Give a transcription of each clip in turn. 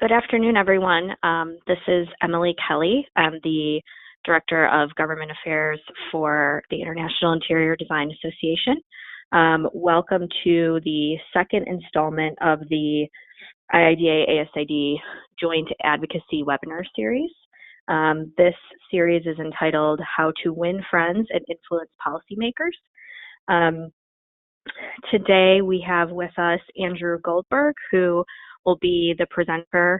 Good afternoon, everyone. This is Emily Kelly. I'm the Director of Government Affairs for the International Interior Design Association. Welcome to the second installment of the IIDA ASID Joint Advocacy Webinar Series. This series is entitled How to Win Friends and Influence Policymakers. Today we have with us Andrew Goldberg, who will be the presenter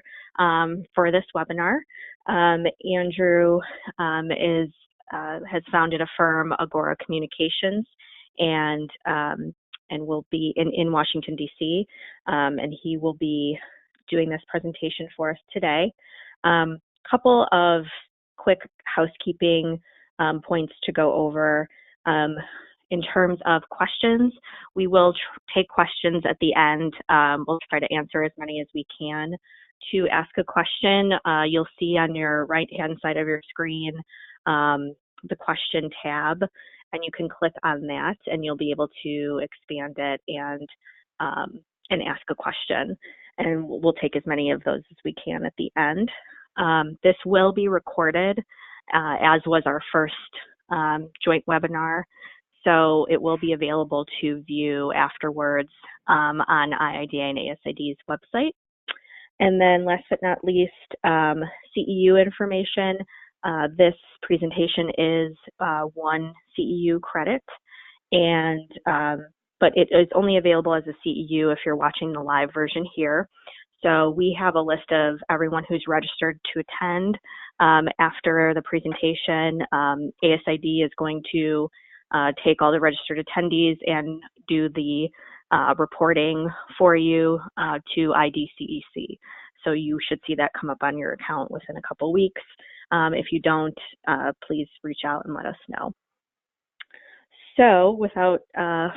for this webinar. Andrew has founded a firm, Agora Communications, and will be in Washington, D.C., and he will be doing this presentation for us today. Couple of quick housekeeping points to go over. In terms of questions, we will take questions at the end. We'll try to answer as many as we can. To ask a question, you'll see on your right-hand side of your screen the question tab, and you can click on that, and you'll be able to expand it and ask a question. And we'll take as many of those as we can at the end. This will be recorded, as was our first joint webinar. So it will be available to view afterwards on IIDA and ASID's website. And then last but not least, CEU information. This presentation is 1 CEU credit, and but it is only available as a CEU if you're watching the live version here. So we have a list of everyone who's registered to attend. After the presentation, ASID is going to take all the registered attendees and do the reporting for you to IDCEC. So you should see that come up on your account within a couple weeks. If you don't, please reach out and let us know. So without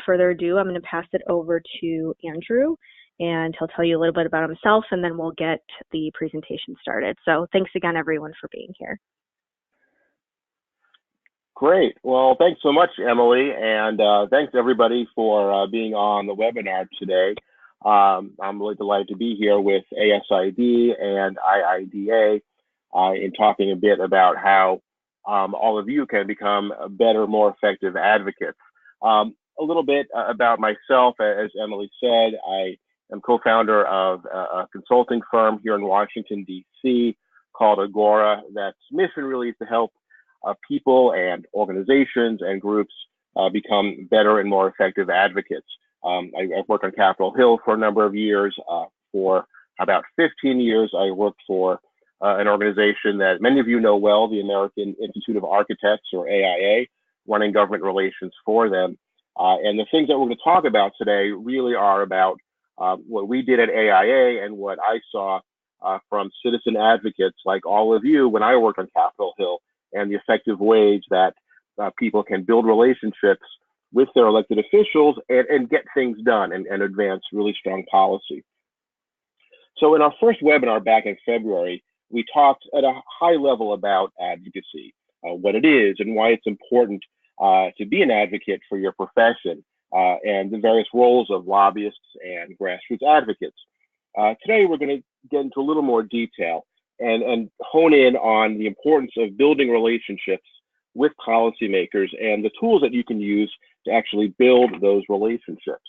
further ado, I'm going to pass it over to Andrew, and he'll tell you a little bit about himself, and then we'll get the presentation started. So thanks again, everyone, for being here. Great. Well, thanks so much, Emily, and thanks everybody for being on the webinar today. I'm really delighted to be here with ASID and IIDA in talking a bit about how all of you can become better, more effective advocates. A little bit about myself. As Emily said, I am co-founder of a consulting firm here in Washington, D.C. called Agora. That's mission really is to help people and organizations and groups become better and more effective advocates. I've worked on Capitol Hill for a number of years. For about 15 years, I worked for an organization that many of you know well, the American Institute of Architects, or AIA, running government relations for them. And the things that we're going to talk about today really are about what we did at AIA and what I saw from citizen advocates like all of you when I worked on Capitol Hill, and the effective ways that people can build relationships with their elected officials and get things done and advance really strong policy. So in our first webinar back in February, we talked at a high level about advocacy, what it is and why it's important to be an advocate for your profession, and the various roles of lobbyists and grassroots advocates. Today, we're going to get into a little more detail and hone in on the importance of building relationships with policymakers and the tools that you can use to actually build those relationships.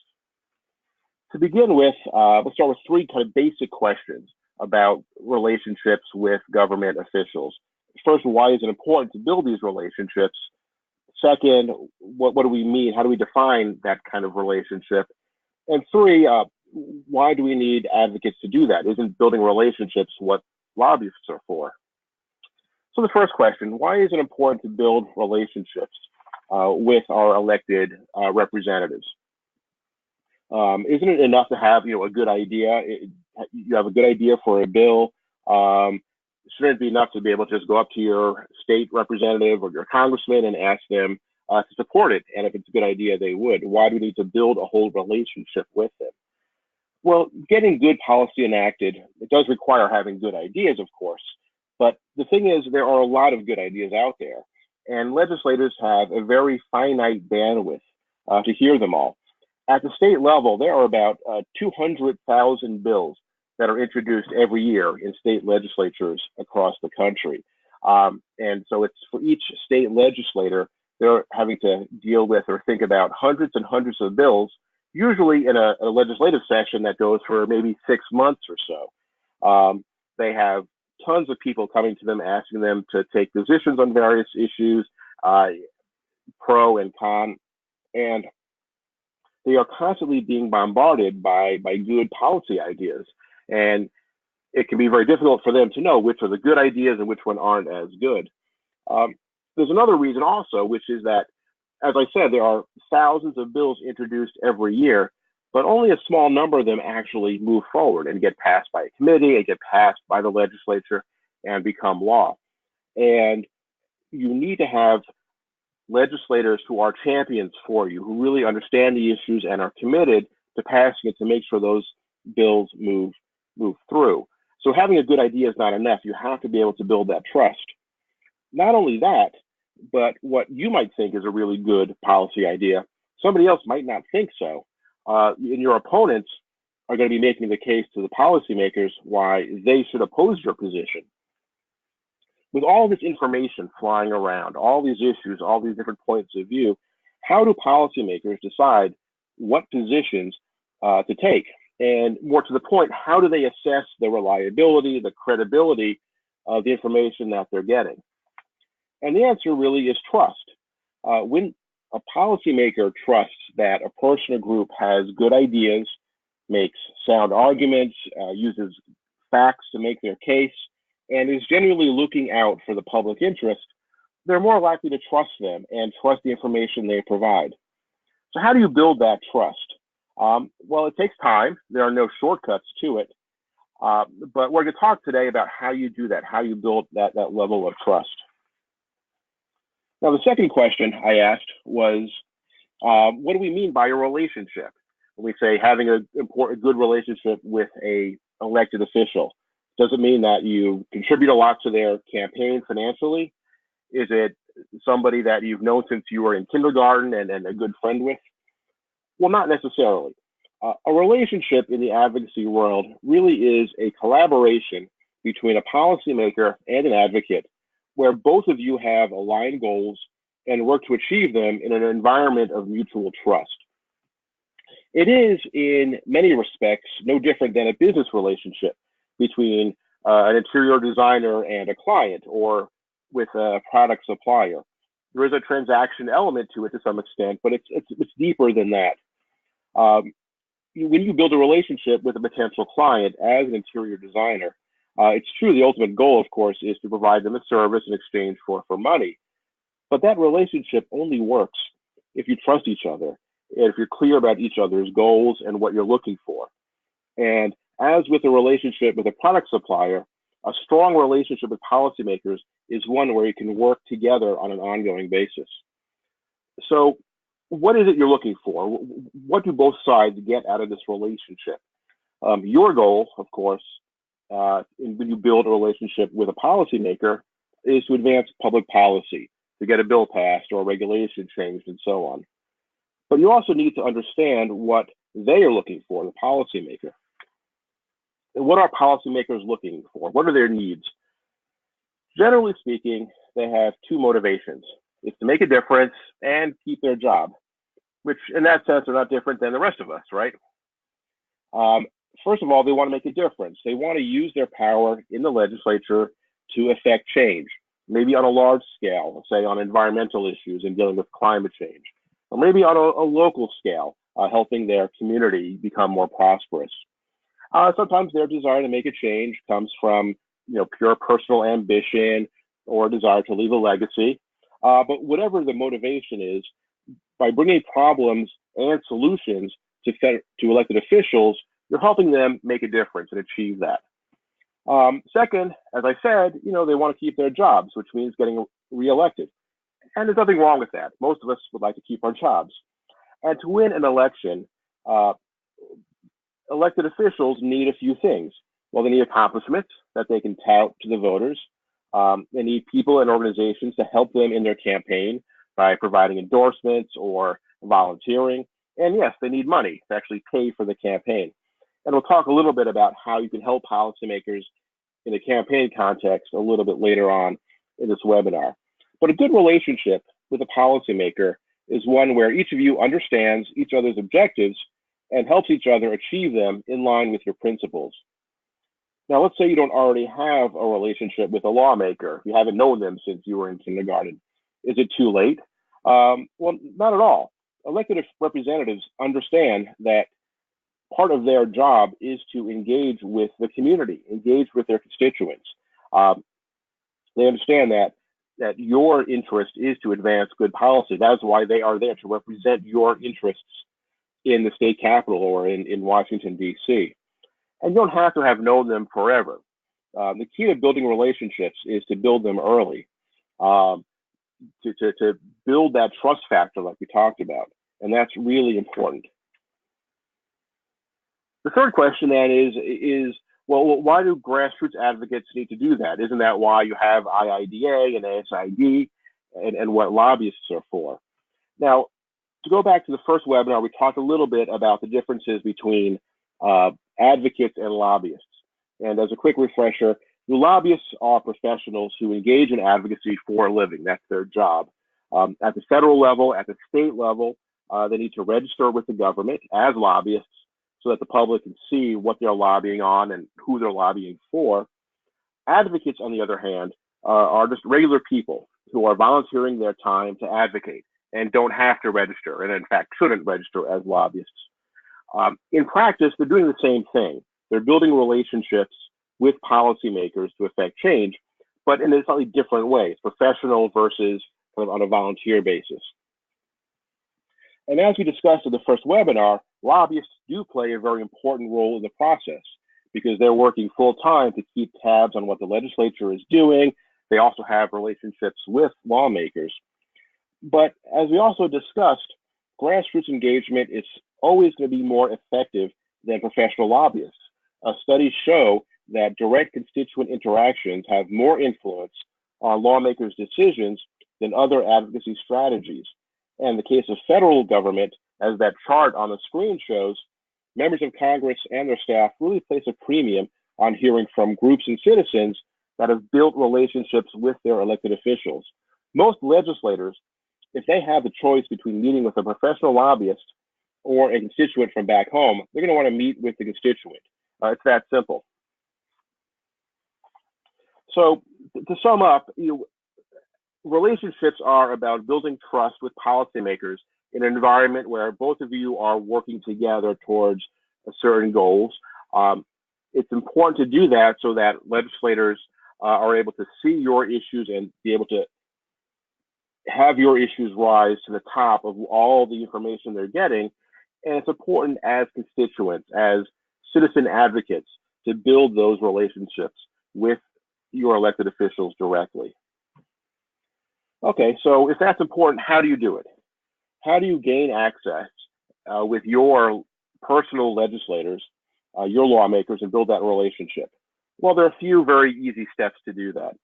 To begin with, we'll start with 3 kind of basic questions about relationships with government officials. First, why is it important to build these relationships? Second, what do we mean? How do we define that kind of relationship? And 3, why do we need advocates to do that? Isn't building relationships what lobbyists are for? So the first question, why is it important to build relationships with our elected representatives? Isn't it enough to have a good idea? You have a good idea for a bill. Shouldn't it be enough to be able to just go up to your state representative or your congressman and ask them to support it? And if it's a good idea, they would. Why do we need to build a whole relationship with them? Well, getting good policy enacted, it does require having good ideas, of course. But the thing is, there are a lot of good ideas out there, and legislators have a very finite bandwidth to hear them all. At the state level, there are about 200,000 bills that are introduced every year in state legislatures across the country. And so it's for each state legislator, they're having to deal with or think about hundreds and hundreds of bills, usually in a legislative session that goes for maybe 6 months or so. They have tons of people coming to them, asking them to take positions on various issues, pro and con, and they are constantly being bombarded by good policy ideas. And it can be very difficult for them to know which are the good ideas and which one aren't as good. There's another reason also, which is that, as I said, there are thousands of bills introduced every year, but only a small number of them actually move forward and get passed by a committee and get passed by the legislature and become law. And you need to have legislators who are champions for you, who really understand the issues and are committed to passing it to make sure those bills move through. So having a good idea is not enough. You have to be able to build that trust. Not only that, but what you might think is a really good policy idea, somebody else might not think so. And your opponents are going to be making the case to the policymakers why they should oppose your position. With all this information flying around, all these issues, all these different points of view, how do policymakers decide what positions to take? And more to the point, how do they assess the reliability, the credibility of the information that they're getting? And the answer really is trust. When a policymaker trusts that a person or group has good ideas, makes sound arguments, uses facts to make their case, and is genuinely looking out for the public interest, they're more likely to trust them and trust the information they provide. So how do you build that trust? Well, it takes time. There are no shortcuts to it. But we're going to talk today about how you do that, how you build that level of trust. Now, the second question I asked was, what do we mean by a relationship? When we say having a good relationship with an elected official, does it mean that you contribute a lot to their campaign financially? Is it somebody that you've known since you were in kindergarten and a good friend with? Well, not necessarily. A relationship in the advocacy world really is a collaboration between a policymaker and an advocate, where both of you have aligned goals and work to achieve them in an environment of mutual trust. It is, in many respects, no different than a business relationship between an interior designer and a client, or with a product supplier. There is a transaction element to it to some extent, but it's deeper than that. When you build a relationship with a potential client as an interior designer, it's true the ultimate goal, of course, is to provide them a service in exchange for money. But that relationship only works if you trust each other, and if you're clear about each other's goals and what you're looking for. And as with a relationship with a product supplier, a strong relationship with policymakers is one where you can work together on an ongoing basis. So what is it you're looking for? What do both sides get out of this relationship? Your goal, of course, when you build a relationship with a policymaker, is to advance public policy, to get a bill passed or a regulation changed and so on. But you also need to understand what they are looking for, the policymaker. And what are policymakers looking for? What are their needs? Generally speaking, they have two motivations. It's to make a difference and keep their job, which in that sense are not different than the rest of us, right? First of all, they want to make a difference. They want to use their power in the legislature to affect change, maybe on a large scale, say on environmental issues and dealing with climate change, or maybe on a local scale, helping their community become more prosperous. Sometimes their desire to make a change comes from, pure personal ambition or desire to leave a legacy. But whatever the motivation is, by bringing problems and solutions to elected officials, you're helping them make a difference and achieve that. Second, as I said, they want to keep their jobs, which means getting reelected. And there's nothing wrong with that. Most of us would like to keep our jobs. And to win an election, elected officials need a few things. Well, they need accomplishments that they can tout to the voters. They need people and organizations to help them in their campaign by providing endorsements or volunteering. And yes, they need money to actually pay for the campaign. And we'll talk a little bit about how you can help policymakers in a campaign context a little bit later on in this webinar. But a good relationship with a policymaker is one where each of you understands each other's objectives and helps each other achieve them in line with your principles. Now, let's say you don't already have a relationship with a lawmaker. You haven't known them since you were in kindergarten. Is it too late? Well, not at all. Elected representatives understand that part of their job is to engage with the community, engage with their constituents. They understand that your interest is to advance good policy. That's why they are there, to represent your interests in the state capitol or in Washington, D.C. And you don't have to have known them forever. The key to building relationships is to build them early, to build that trust factor like we talked about. And that's really important. The third question then is, well, why do grassroots advocates need to do that? Isn't that why you have IIDA and ASID and what lobbyists are for? Now, to go back to the first webinar, we talked a little bit about the differences between advocates and lobbyists. And as a quick refresher, the lobbyists are professionals who engage in advocacy for a living. That's their job. At the federal level, at the state level, they need to register with the government as lobbyists so that the public can see what they're lobbying on and who they're lobbying for. Advocates, on the other hand, are just regular people who are volunteering their time to advocate and don't have to register, and in fact shouldn't register as lobbyists. In practice, they're doing the same thing. They're building relationships with policymakers to affect change, but in a slightly different way. It's professional versus kind of on a volunteer basis. And as we discussed in the first webinar, lobbyists do play a very important role in the process because they're working full time to keep tabs on what the legislature is doing. They also have relationships with lawmakers. But as we also discussed, grassroots engagement is always going to be more effective than professional lobbyists. Studies show that direct constituent interactions have more influence on lawmakers' decisions than other advocacy strategies. And in the case of federal government, as that chart on the screen shows, members of Congress and their staff really place a premium on hearing from groups and citizens that have built relationships with their elected officials. Most legislators, if they have the choice between meeting with a professional lobbyist or a constituent from back home, they're going to want to meet with the constituent. It's that simple. So to sum up, relationships are about building trust with policymakers in an environment where both of you are working together towards certain goals. It's important to do that so that legislators are able to see your issues and be able to have your issues rise to the top of all the information they're getting. And it's important as constituents, as citizen advocates, to build those relationships with your elected officials directly. Okay, so if that's important, how do you do it? How do you gain access with your personal legislators, your lawmakers, and build that relationship? Well, there are a few very easy steps to do that.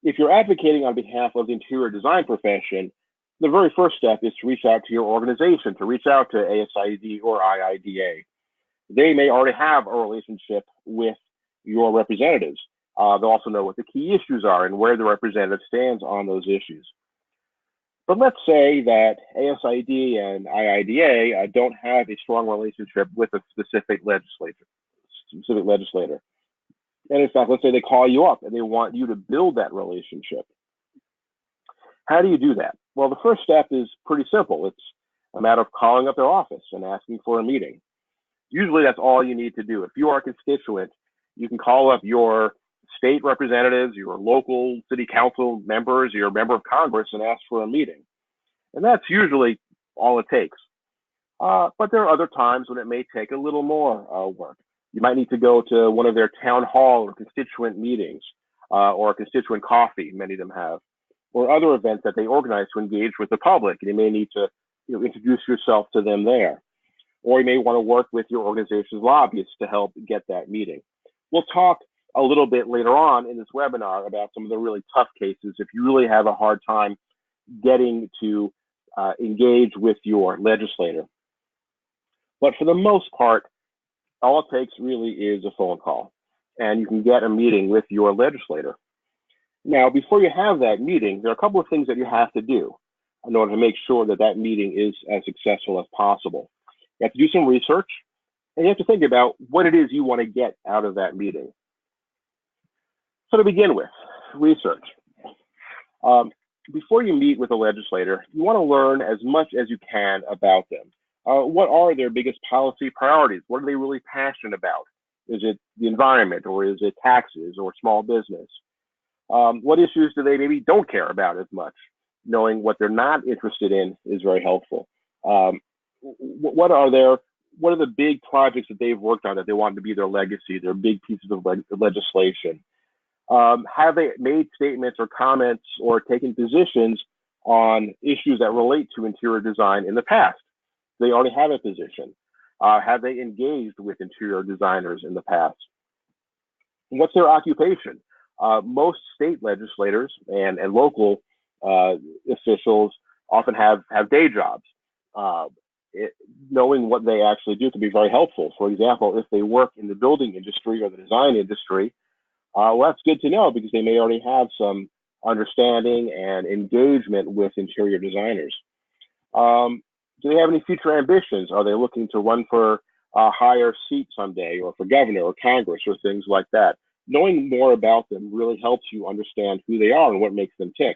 If you're advocating on behalf of the interior design profession, the very first step is to reach out to your organization, to reach out to ASID or IIDA. They may already have a relationship with your representatives. They'll also know what the key issues are and where the representative stands on those issues. But let's say that ASID and IIDA don't have a strong relationship with a specific legislator. And in fact, let's say they call you up and they want you to build that relationship. How do you do that? Well, the first step is pretty simple. It's a matter of calling up their office and asking for a meeting. Usually that's all you need to do. If you are a constituent, you can call up your state representatives, your local city council members, your member of Congress and ask for a meeting. And that's usually all it takes. But there are other times when it may take a little more work. You might need to go to one of their town hall or constituent meetings or a constituent coffee, many of them have, or other events that they organize to engage with the public. And you may need to introduce yourself to them there. Or you may want to work with your organization's lobbyists to help get that meeting. We'll talk a little bit later on in this webinar about some of the really tough cases if you really have a hard time getting to engage with your legislator. But for the most part, all it takes really is a phone call, and you can get a meeting with your legislator. Now, before you have that meeting, there are a couple of things that you have to do in order to make sure that that meeting is as successful as possible. You have to do some research, and you have to think about what it is you want to get out of that meeting. So to begin with, research. Before you meet with a legislator, you want to learn as much as you can about them. What are their biggest policy priorities? What are they really passionate about? Is it the environment, or is it taxes or small business? What issues do they maybe don't care about as much? Knowing what they're not interested in is very helpful. What are the big projects that they've worked on that they want to be their legacy, their big pieces of legislation? Have they made statements or comments or taken positions on issues that relate to interior design in the past? They already have a position. Have they engaged with interior designers in the past? What's their occupation? Most state legislators and local officials often have day jobs. Knowing what they actually do can be very helpful. For example, if they work in the building industry or the design industry, well, that's good to know because they may already have some understanding and engagement with interior designers. Do they have any future ambitions? Are they looking to run for a higher seat someday, or for governor or Congress or things like that? Knowing more about them really helps you understand who they are and what makes them tick.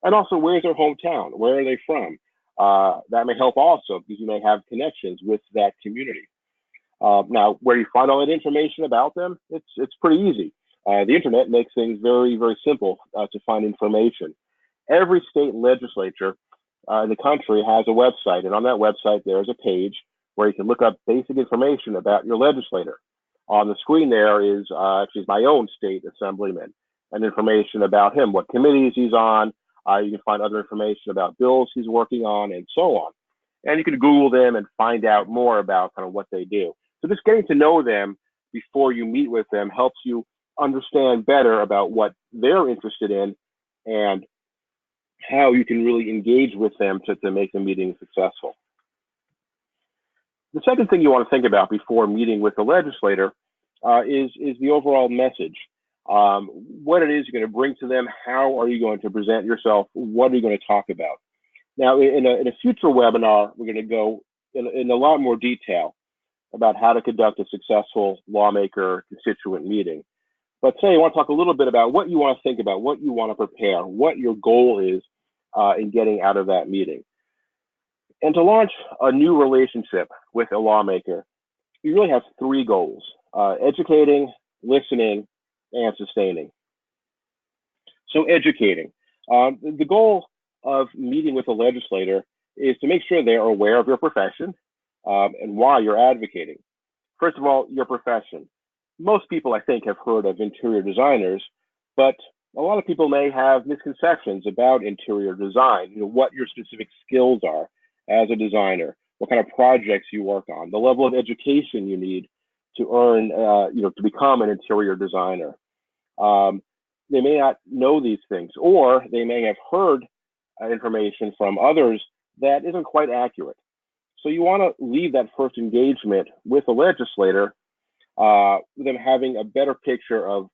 And also, where's their hometown? Where are they from? That may help also because you may have connections with that community. Now, where you find all that information about them, it's pretty easy. The internet makes things very, very simple to find information. Every state legislature in the country has a website, and on that website, there's a page where you can look up basic information about your legislator. On the screen there is actually my own state assemblyman, and information about him, what committees he's on. You can find other information about bills he's working on, and so on. And you can Google them and find out more about kind of what they do. So just getting to know them before you meet with them helps you understand better about what they're interested in and how you can really engage with them to make the meeting successful. The second thing you want to think about before meeting with the legislator is the overall message. What it is you're going to bring to them, how are you going to present yourself, what are you going to talk about? Now, in a future webinar, we're going to go in a lot more detail about how to conduct a successful lawmaker constituent meeting. But today I want to talk a little bit about what you want to think about, what you want to prepare, what your goal is in getting out of that meeting. And to launch a new relationship with a lawmaker, you really have three goals: educating, listening, and sustaining. So educating. The goal of meeting with a legislator is to make sure they're aware of your profession and why you're advocating. First of all, your profession. Most people, I think, have heard of interior designers, but a lot of people may have misconceptions about interior design, what your specific skills are as a designer, what kind of projects you work on, the level of education you need to earn, to become an interior designer. They may not know these things, or they may have heard information from others that isn't quite accurate. So you want to leave that first engagement with a legislator them having a better picture of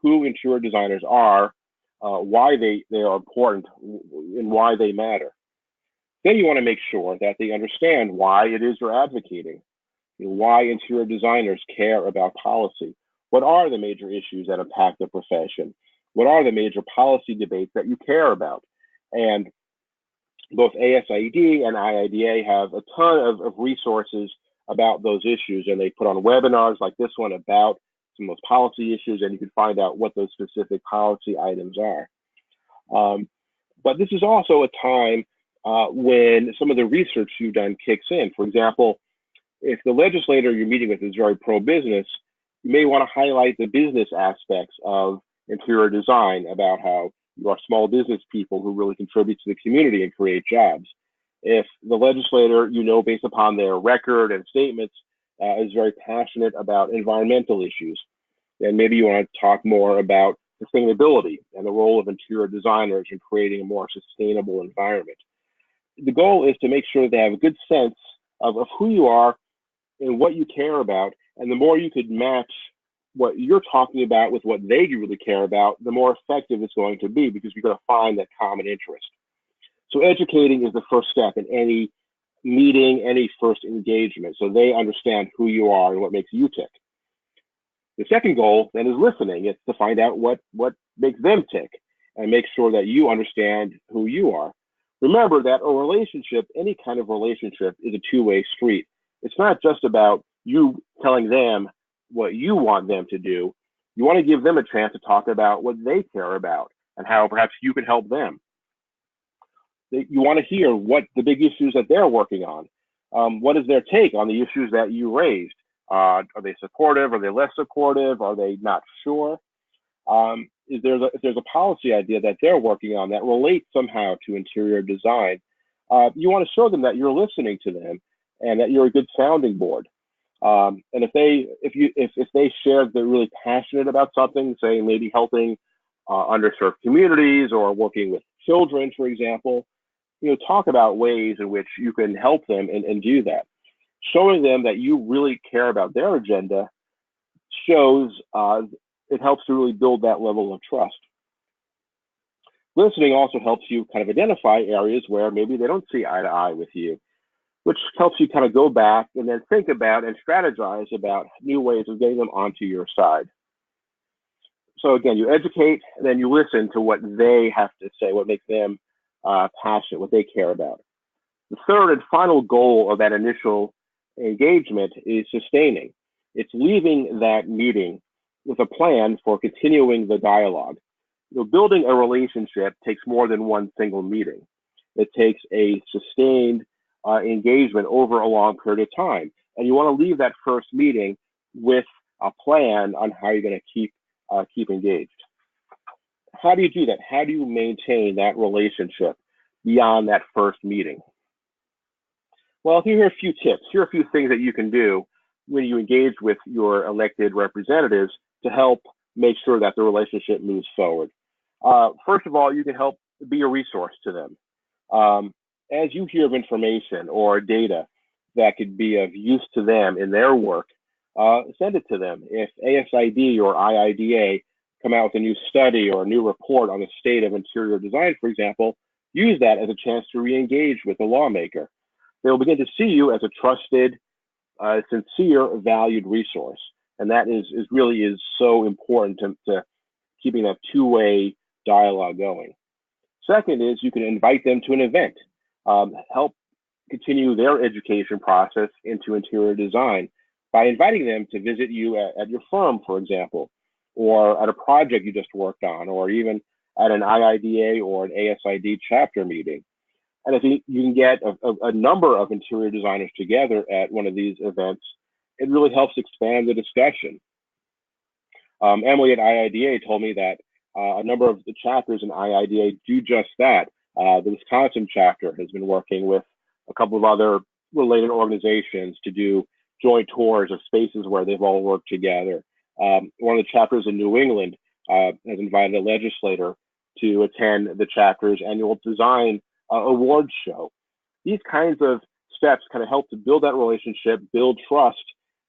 who interior designers are, why they are important, and why they matter. Then you want to make sure that they understand why it is you're advocating, why interior designers care about policy. What are the major issues that impact the profession? What are the major policy debates that you care about? And both ASID and IIDA have a ton of resources about those issues, and they put on webinars like this one about some of those policy issues, and you can find out what those specific policy items are. But this is also a time when some of the research you've done kicks in. For example, if the legislator you're meeting with is very pro-business, you may want to highlight the business aspects of interior design, about how you are small business people who really contribute to the community and create jobs. If the legislator, based upon their record and statements, is very passionate about environmental issues, then maybe you want to talk more about sustainability and the role of interior designers in creating a more sustainable environment. The goal is to make sure they have a good sense of who you are and what you care about, And the more you could match what you're talking about with what they really care about, the more effective it's going to be, because you're going to find that common interest. So educating is the first step in any meeting, any first engagement, so they understand who you are and what makes you tick. The second goal then is listening. It's to find out what makes them tick and make sure that you understand who you are. Remember that a relationship, any kind of relationship, is a two-way street. It's not just about you telling them what you want them to do. You want to give them a chance to talk about what they care about and how perhaps you can help them. You want to hear what the big issues that they're working on. What is their take on the issues that you raised? Are they supportive? Are they less supportive? Are they not sure? If there's a policy idea that they're working on that relates somehow to interior design, you want to show them that you're listening to them and that you're a good sounding board. And if they share that they're really passionate about something, say maybe helping underserved communities or working with children, for example, talk about ways in which you can help them and do that. Showing them that you really care about their agenda shows it helps to really build that level of trust. Listening also helps you kind of identify areas where maybe they don't see eye to eye with you, which helps you kind of go back and then think about and strategize about new ways of getting them onto your side. So again, you educate, and then you listen to what they have to say, what makes them passionate, what they care about. The third and final goal of that initial engagement is sustaining. It's leaving that meeting with a plan for continuing the dialogue. Building a relationship takes more than one single meeting. It takes a sustained engagement over a long period of time. And you want to leave that first meeting with a plan on how you're going to keep engaged. How do you do that? How do you maintain that relationship beyond that first meeting? Well, here are a few tips. Here are a few things that you can do when you engage with your elected representatives to help make sure that the relationship moves forward. First of all, you can help be a resource to them. As you hear of information or data that could be of use to them in their work, send it to them. If ASID or IIDA come out with a new study or a new report on the state of interior design, for example, use that as a chance to re-engage with the lawmaker. They'll begin to see you as a trusted, sincere, valued resource. And that really is so important to keeping that two-way dialogue going. Second is you can invite them to an event, help continue their education process into interior design by inviting them to visit you at your firm, for example, or at a project you just worked on, or even at an IIDA or an ASID chapter meeting. And if you can get a number of interior designers together at one of these events, it really helps expand the discussion. Emily at IIDA told me that a number of the chapters in IIDA do just that. The Wisconsin chapter has been working with a couple of other related organizations to do joint tours of spaces where they've all worked together. One of the chapters in New England has invited a legislator to attend the chapter's annual design awards show. These kinds of steps kind of help to build that relationship, build trust,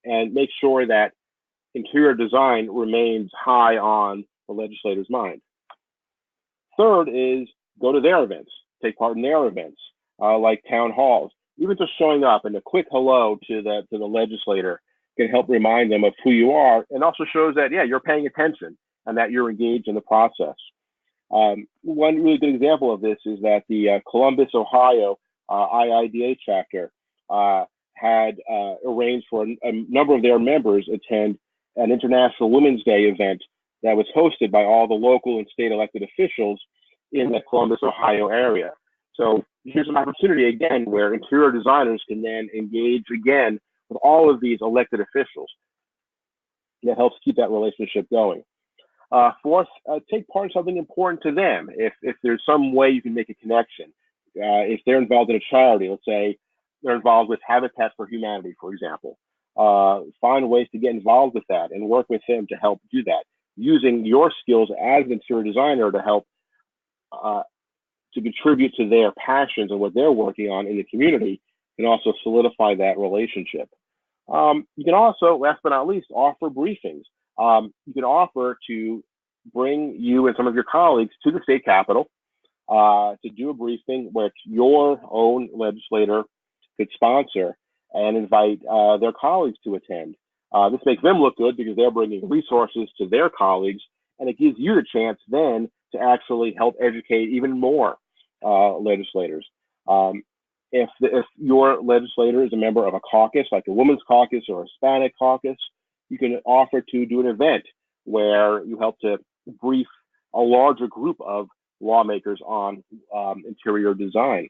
and make sure that interior design remains high on the legislator's mind. Third is go to their events, take part in their events, like town halls. Even just showing up and a quick hello to the legislator can help remind them of who you are, and also shows that, yeah, you're paying attention and that you're engaged in the process. One really good example of this is that the Columbus, Ohio IIDA chapter had arranged for a number of their members attend an International Women's Day event that was hosted by all the local and state elected officials in the Columbus, Ohio area. So here's an opportunity again where interior designers can then engage again with all of these elected officials. That helps keep that relationship going. Fourth, take part in something important to them. If there's some way you can make a connection, if they're involved in a charity, let's say they're involved with Habitat for Humanity, for example, find ways to get involved with that and work with them to help do that, using your skills as an interior designer to help to contribute to their passions and what they're working on in the community can also solidify that relationship. You can also, last but not least, offer briefings. You can offer to bring you and some of your colleagues to the state capitol to do a briefing which your own legislator could sponsor and invite their colleagues to attend. This makes them look good because they're bringing resources to their colleagues, and it gives you the chance then to actually help educate even more legislators. If your legislator is a member of a caucus, like a women's caucus or a Hispanic caucus, you can offer to do an event where you help to brief a larger group of lawmakers on interior design.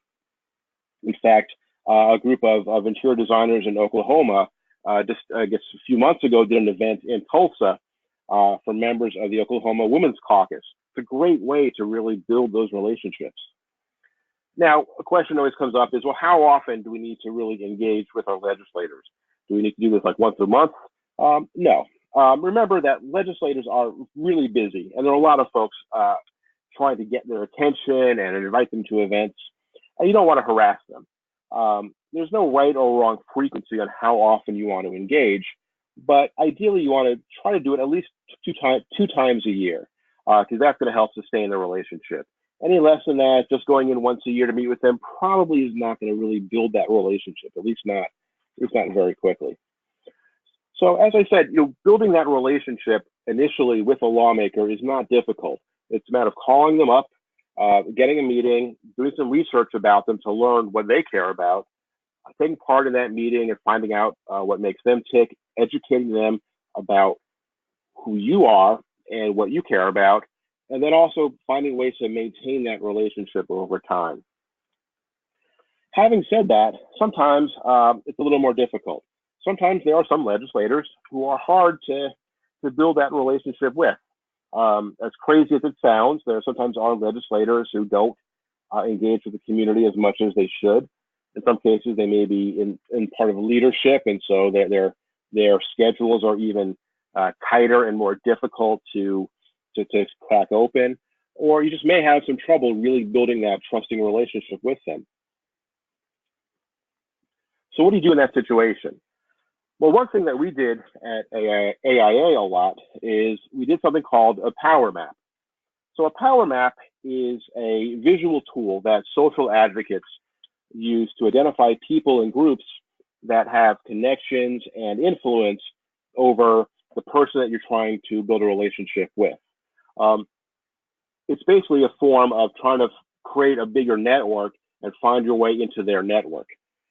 In fact, a group of interior designers in Oklahoma just, I guess, a few months ago did an event in Tulsa for members of the Oklahoma Women's Caucus. It's a great way to really build those relationships. Now, a question always comes up is, well, how often do we need to really engage with our legislators? Do we need to do this like once a month? No. Remember that legislators are really busy, and there are a lot of folks trying to get their attention and invite them to events, and you don't want to harass them. There's no right or wrong frequency on how often you want to engage, but ideally you want to try to do it at least two times a year, because that's going to help sustain the relationship. Any less than that, just going in once a year to meet with them probably is not going to really build that relationship, at least not very quickly. So as I said, building that relationship initially with a lawmaker is not difficult. It's a matter of calling them up, getting a meeting, doing some research about them to learn what they care about, taking part in that meeting and finding out what makes them tick, educating them about who you are and what you care about, and then also finding ways to maintain that relationship over time. Having said that, sometimes it's a little more difficult. Sometimes there are some legislators who are hard to build that relationship with. As crazy as it sounds, there sometimes are legislators who don't engage with the community as much as they should. In some cases, they may be in part of leadership, and so their schedules are even tighter and more difficult to crack open. Or you just may have some trouble really building that trusting relationship with them. So what do you do in that situation? Well, one thing that we did at AIA a lot is we did something called a power map. So a power map is a visual tool that social advocates use to identify people and groups that have connections and influence over the person that you're trying to build a relationship with. It's basically a form of trying to create a bigger network and find your way into their network.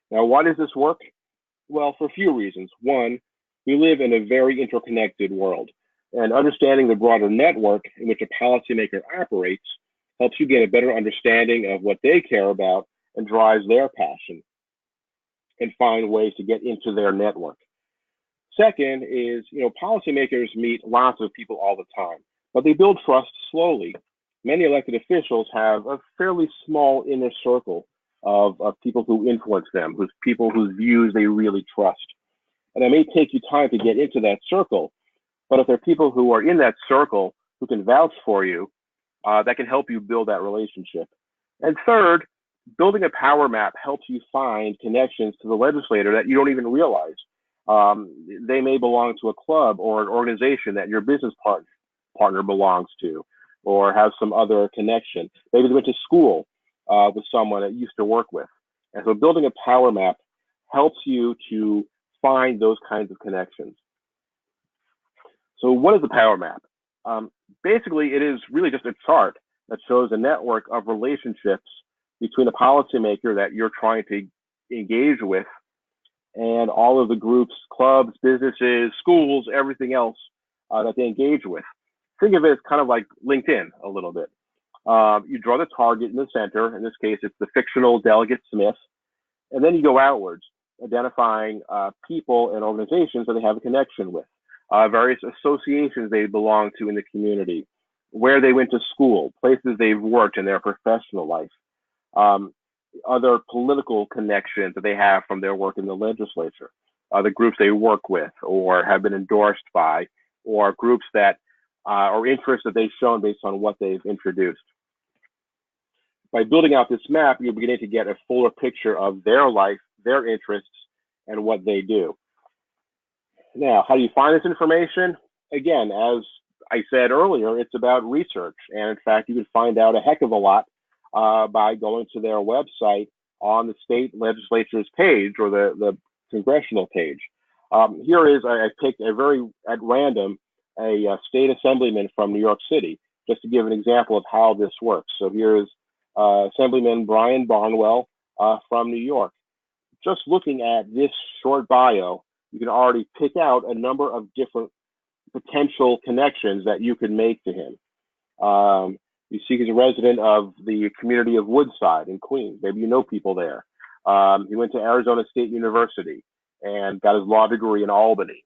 Now, why does this work? Well, for a few reasons. One, we live in a very interconnected world, and understanding the broader network in which a policymaker operates helps you get a better understanding of what they care about and drives their passion and find ways to get into their network. Second is, policymakers meet lots of people all the time, but they build trust slowly. Many elected officials have a fairly small inner circle of people who influence them, people whose views they really trust. And it may take you time to get into that circle, but if there are people who are in that circle who can vouch for you, that can help you build that relationship. And third, building a power map helps you find connections to the legislator that you don't even realize. They may belong to a club or an organization that your business partner belongs to, or have some other connection. Maybe they went to school with someone that you used to work with. And so building a power map helps you to find those kinds of connections. So what is a power map? Basically, it is really just a chart that shows a network of relationships between a policymaker that you're trying to engage with and all of the groups, clubs, businesses, schools, everything else that they engage with. Think of it as kind of like LinkedIn a little bit. You draw the target in the center. In this case, it's the fictional Delegate Smith. And then you go outwards, identifying people and organizations that they have a connection with, various associations they belong to in the community, where they went to school, places they've worked in their professional life, other political connections that they have from their work in the legislature, the groups they work with or have been endorsed by, or groups that or interests that they've shown based on what they've introduced. By building out this map, you're beginning to get a fuller picture of their life, their interests, and what they do. Now, how do you find this information? Again, as I said earlier, it's about research. And in fact, you can find out a heck of a lot by going to their website on the state legislature's page or the congressional page. Here is, I picked a very at random, a state assemblyman from New York City, just to give an example of how this works. So here is Assemblyman Brian Barnwell from New York. Just looking at this short bio, you can already pick out a number of different potential connections that you can make to him. You see he's a resident of the community of Woodside in Queens. Maybe you know people there. He went to Arizona State University and got his law degree in Albany.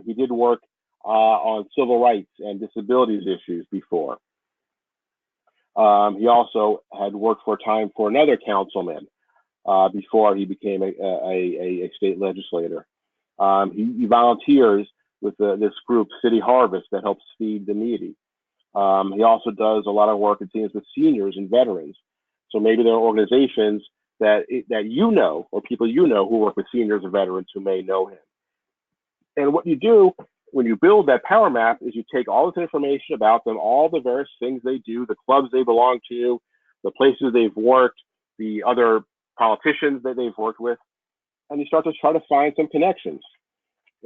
He did work on civil rights and disabilities issues before. He also had worked for a time for another councilman before he became a state legislator. He volunteers with this group, City Harvest, that helps feed the needy. He also does a lot of work, it seems, with seniors and veterans. So maybe there are organizations that you know, or people you know who work with seniors and veterans who may know him. And what you do when you build that power map is you take all this information about them, all the various things they do, the clubs they belong to, the places they've worked, the other politicians that they've worked with, and you start to try to find some connections.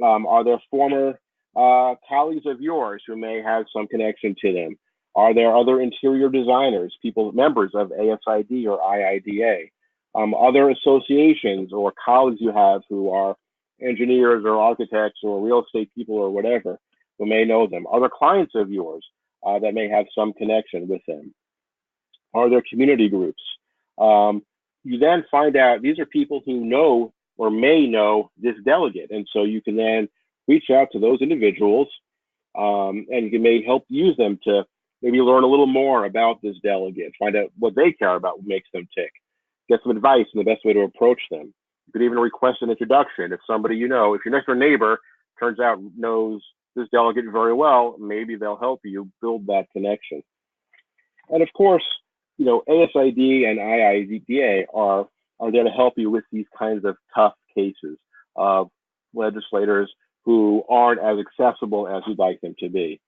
Are there former colleagues of yours who may have some connection to them? Are there other interior designers, people, members of ASID or IIDA? Other associations or colleagues you have who are engineers or architects or real estate people or whatever who may know them? Are there clients of yours that may have some connection with them? Are there community groups? You then find out these are people who know or may know this delegate. And so you can then reach out to those individuals and you may help use them to maybe learn a little more about this delegate, find out what they care about, what makes them tick, get some advice on the best way to approach them. You could even request an introduction. If somebody you know, if your next door neighbor turns out knows this delegate very well, maybe they'll help you build that connection. And of course, you know, ASID and IIDA are there to help you with these kinds of tough cases of legislators who aren't as accessible as you'd like them to be.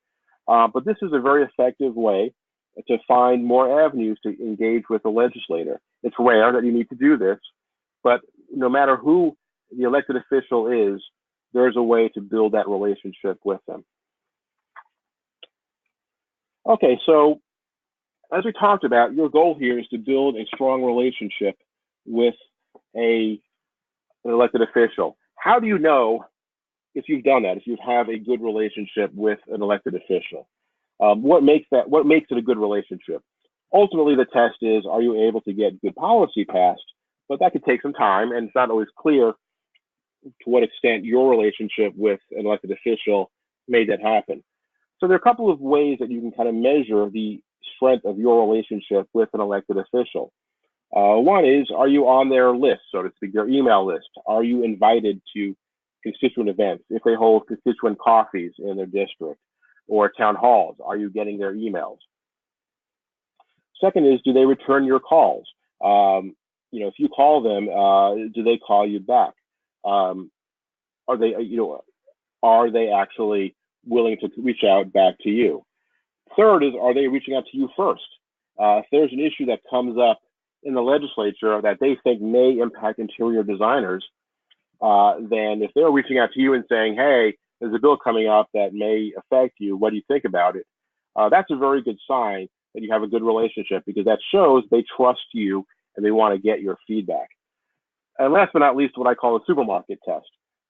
But this is a very effective way to find more avenues to engage with the legislator. It's rare that you need to do this, but no matter who the elected official is, there's a way to build that relationship with them. Okay, so as we talked about, your goal here is to build a strong relationship with an elected official. How do you know if you've done that, if you have a good relationship with an elected official? What makes it a good relationship? Ultimately, the test is, are you able to get good policy passed? But that could take some time, and it's not always clear to what extent your relationship with an elected official made that happen. So there are a couple of ways that you can kind of measure the strength of your relationship with an elected official. One is, are you on their list, so to speak, their email list? Are you invited to constituent events? If they hold constituent coffees in their district or town halls, are you getting their emails? Second is, do they return your calls? You know, if you call them, do they call you back? Are they actually willing to reach out back to you? Third is, are they reaching out to you first? If there's an issue that comes up in the legislature that they think may impact interior designers, then if they're reaching out to you and saying, hey, there's a bill coming up that may affect you, what do you think about it? That's a very good sign that you have a good relationship, because that shows they trust you and they want to get your feedback. And last but not least, what I call a supermarket test.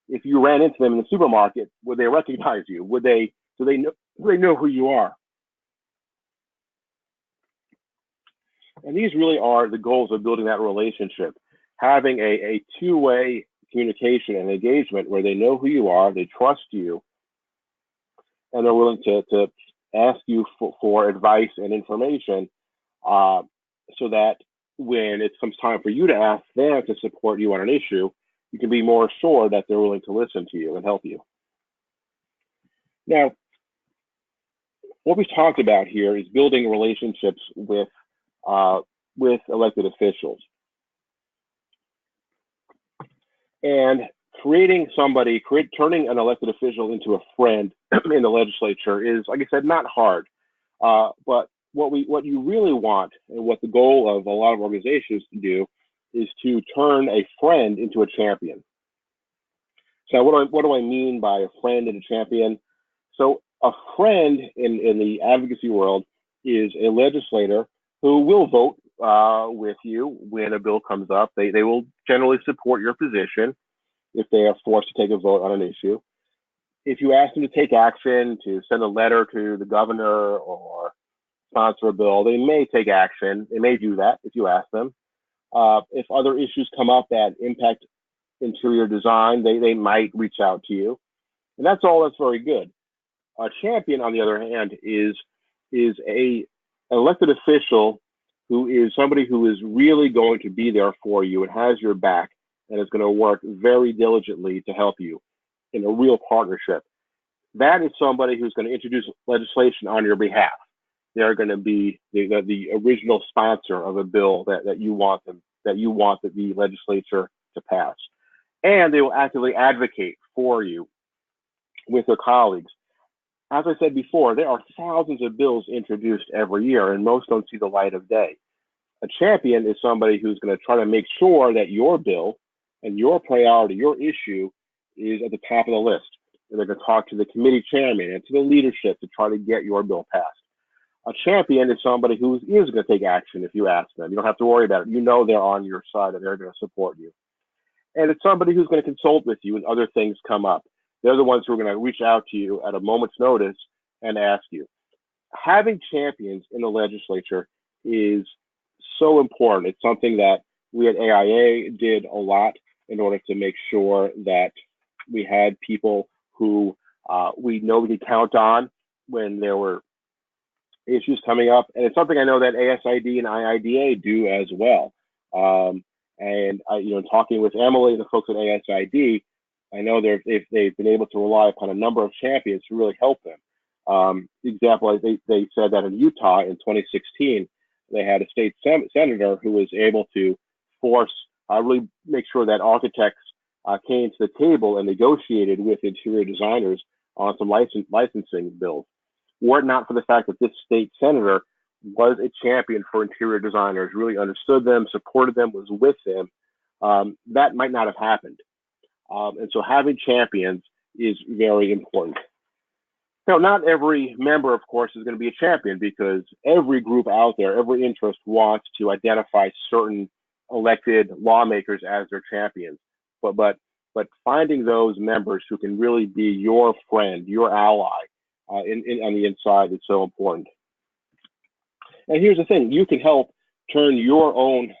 If you ran into them in the supermarket, would they recognize you? Do they know who you are? And these really are the goals of building that relationship, having a two-way communication and engagement where they know who you are, they trust you, and they're willing to ask you for advice and information, so that when it comes time for you to ask them to support you on an issue, you can be more assured that they're willing to listen to you and help you. Now, what we've talked about here is building relationships with elected officials. And turning an elected official into a friend in the legislature is, like I said, not hard. But what you really want, and what the goal of a lot of organizations to do, is to turn a friend into a champion. So what do I mean by a friend and a champion? So a friend in the advocacy world is a legislator who will vote with you when a bill comes up. They will generally support your position if they are forced to take a vote on an issue. If you ask them to take action, to send a letter to the governor or sponsor a bill, they may take action. They may do that if you ask them. If other issues come up that impact interior design, they might reach out to you. And that's very good. A champion, on the other hand, is a elected official who is somebody who is really going to be there for you and has your back and is going to work very diligently to help you in a real partnership. That is somebody who's going to introduce legislation on your behalf. They're going to be the original sponsor of a bill that you want the legislature to pass. And they will actively advocate for you with their colleagues. As I said before, there are thousands of bills introduced every year, and most don't see the light of day. A champion is somebody who's going to try to make sure that your bill and your priority, your issue, is at the top of the list. And they're going to talk to the committee chairman and to the leadership to try to get your bill passed. A champion is somebody who is going to take action if you ask them. You don't have to worry about it. You know they're on your side and they're going to support you. And it's somebody who's going to consult with you when other things come up. They're the ones who are going to reach out to you at a moment's notice and ask you. Having champions in the legislature is so important. It's something that we at AIA did a lot in order to make sure that we had people who we know we could count on when there were issues coming up. And it's something I know that ASID and IIDA do as well. Talking with Emily and the folks at ASID, I know they've been able to rely upon a number of champions to really help them. Example, they said that in Utah in 2016, they had a state senator who was able to really make sure that architects came to the table and negotiated with interior designers on some licensing bills. Were it not for the fact that this state senator was a champion for interior designers, really understood them, supported them, was with them, that might not have happened. And so having champions is very important. Now, not every member, of course, is going to be a champion, because every group out there, every interest wants to identify certain elected lawmakers as their champions. But finding those members who can really be your friend, your ally on the inside is so important. And here's the thing, you can help turn your own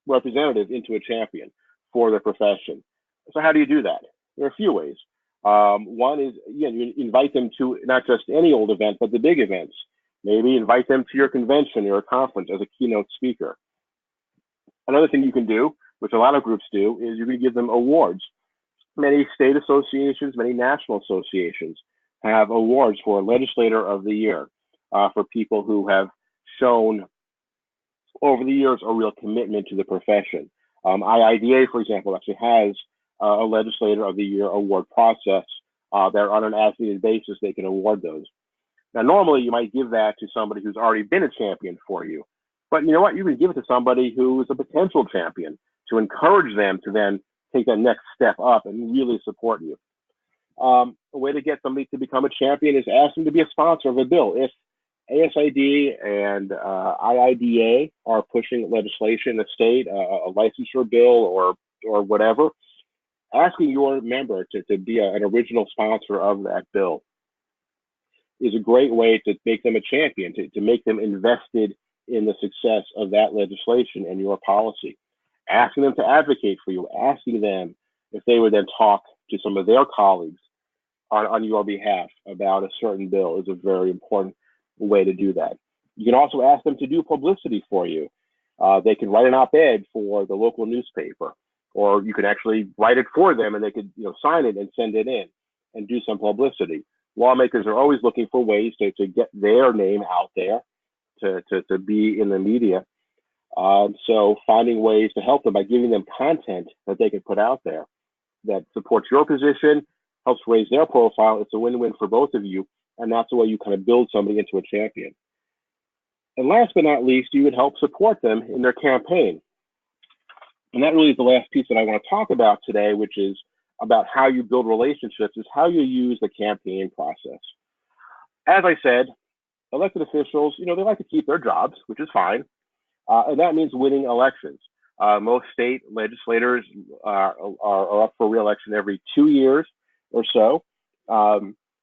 representative into a champion for the profession. So how do you do that? There are a few ways. One is, you invite them to not just any old event, but the big events. Maybe invite them to your convention or a conference as a keynote speaker. Another thing you can do, which a lot of groups do, is you can give them awards. Many state associations, many national associations have awards for Legislator of the Year for people who have shown over the years a real commitment to the profession. IIDA, for example, actually has a Legislator of the Year award process that on an as-needed basis they can award those. Now, normally you might give that to somebody who's already been a champion for you, but you know what? You can give it to somebody who is a potential champion to encourage them to then take that next step up and really support you. A way to get somebody to become a champion is ask them to be a sponsor of a bill. If ASID and IIDA are pushing legislation in the state, a licensure bill or whatever, asking your member to be an original sponsor of that bill is a great way to make them a champion, to make them invested in the success of that legislation and your policy. Asking them to advocate for you, asking them if they would then talk to some of their colleagues on your behalf about a certain bill is a very important way to do that. You can also ask them to do publicity for you. They can write an op-ed for the local newspaper, or you can actually write it for them and they could sign it and send it in and do some publicity. Lawmakers are always looking for ways to get their name out there, to be in the media. So finding ways to help them by giving them content that they can put out there that supports your position, helps raise their profile. It's a win-win for both of you, and that's the way you kind of build somebody into a champion. And last but not least, you would help support them in their campaign. And that really is the last piece that I want to talk about today, which is about how you build relationships, is how you use the campaign process. As I said, elected officials, they like to keep their jobs, which is fine. And that means winning elections. Most state legislators are up for re-election every 2 years or so.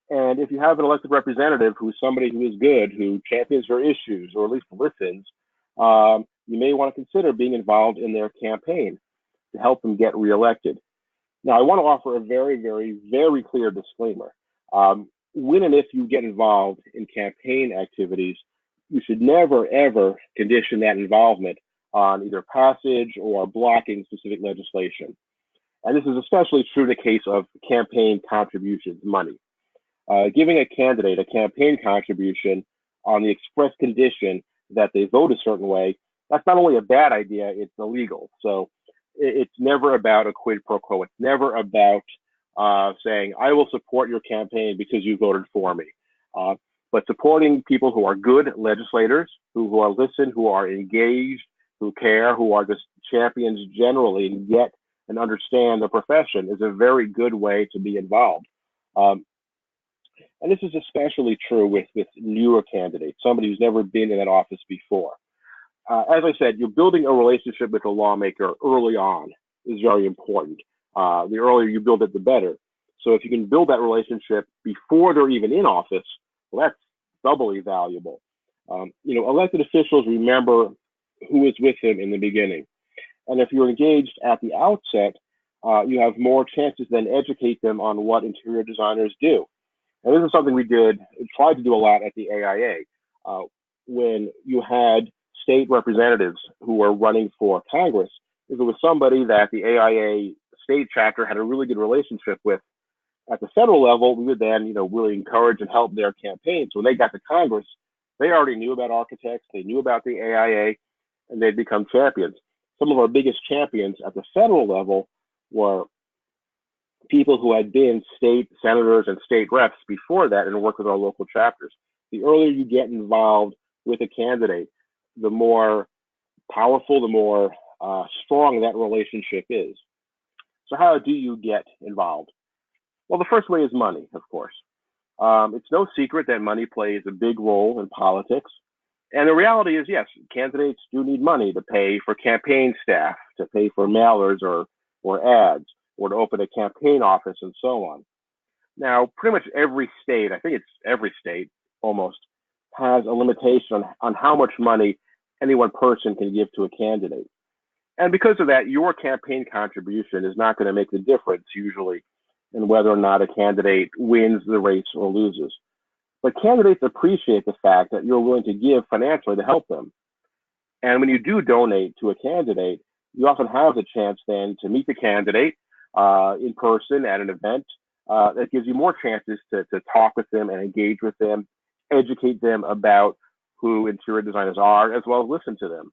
And if you have an elected representative who's somebody who is good, who champions your issues, or at least listens, you may want to consider being involved in their campaign to help them get reelected. Now, I want to offer a very, very, very clear disclaimer. When and if you get involved in campaign activities, you should never, ever condition that involvement on either passage or blocking specific legislation. And this is especially true in the case of campaign contributions money. Giving a candidate a campaign contribution on the express condition that they vote a certain way, that's not only a bad idea, it's illegal. So it's never about a quid pro quo. It's never about saying, I will support your campaign because you voted for me. But supporting people who are good legislators, who are listened, who are engaged, who care, who are just champions generally and get and understand the profession is a very good way to be involved. And this is especially true with newer candidates, somebody who's never been in that office before. As I said, you're building a relationship with a lawmaker early on is very important. The earlier you build it, the better. So if you can build that relationship before they're even in office, well, that's doubly valuable. Elected officials remember who is with them in the beginning. And if you're engaged at the outset, you have more chances then educate them on what interior designers do. And this is something we tried to do a lot at the AIA. When you had state representatives who were running for Congress, if it was somebody that the AIA state chapter had a really good relationship with at the federal level, we would then, really encourage and help their campaigns. When they got to Congress, they already knew about architects, they knew about the AIA, and they'd become champions. Some of our biggest champions at the federal level were people who had been state senators and state reps before that and worked with our local chapters. The earlier you get involved with a candidate, the more powerful, the more strong that relationship is. So how do you get involved? Well, the first way is money, of course. It's no secret that money plays a big role in politics. And the reality is, yes, candidates do need money to pay for campaign staff, to pay for mailers or ads, or to open a campaign office and so on. Now, pretty much every state, I think it's every state almost, has a limitation on how much money any one person can give to a candidate. And because of that, your campaign contribution is not going to make the difference usually in whether or not a candidate wins the race or loses. But candidates appreciate the fact that you're willing to give financially to help them. And when you do donate to a candidate, you often have the chance then to meet the candidate in person at an event. That gives you more chances to talk with them and engage with them, educate them about who interior designers are, as well as listen to them.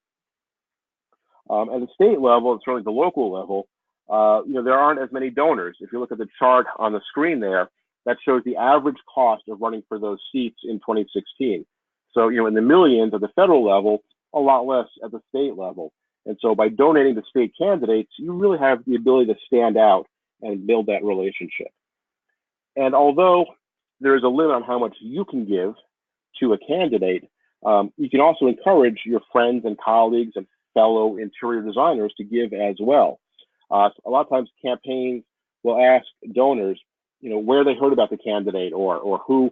At the state level, and certainly the local level, there aren't as many donors. If you look at the chart on the screen there, that shows the average cost of running for those seats in 2016. So, in the millions at the federal level, a lot less at the state level. And so by donating to state candidates, you really have the ability to stand out and build that relationship. And although there is a limit on how much you can give to a candidate, you can also encourage your friends and colleagues and fellow interior designers to give as well. A lot of times campaigns will ask donors, where they heard about the candidate or who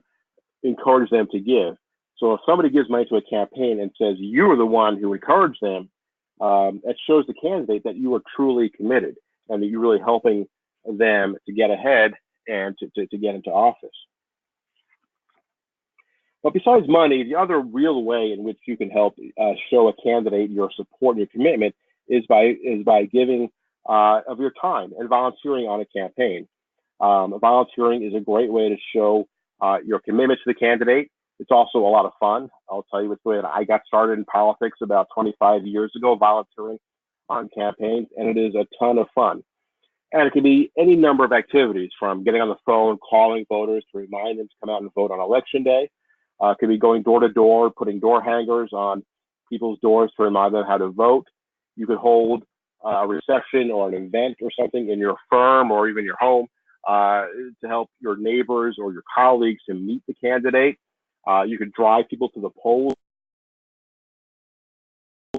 encouraged them to give. So if somebody gives money to a campaign and says you were the one who encouraged them, that shows the candidate that you are truly committed and that you're really helping them to get ahead and to get into office. But besides money, the other real way in which you can help show a candidate your support and your commitment is by giving of your time and volunteering on a campaign. Volunteering is a great way to show your commitment to the candidate. It's also a lot of fun. I'll tell you what's going on. I got started in politics about 25 years ago, volunteering on campaigns, and it is a ton of fun. And it can be any number of activities, from getting on the phone, calling voters to remind them to come out and vote on election day. It could be going door to door, putting door hangers on people's doors to remind them how to vote. You could hold a reception or an event or something in your firm or even your home to help your neighbors or your colleagues to meet the candidate. You could drive people to the polls,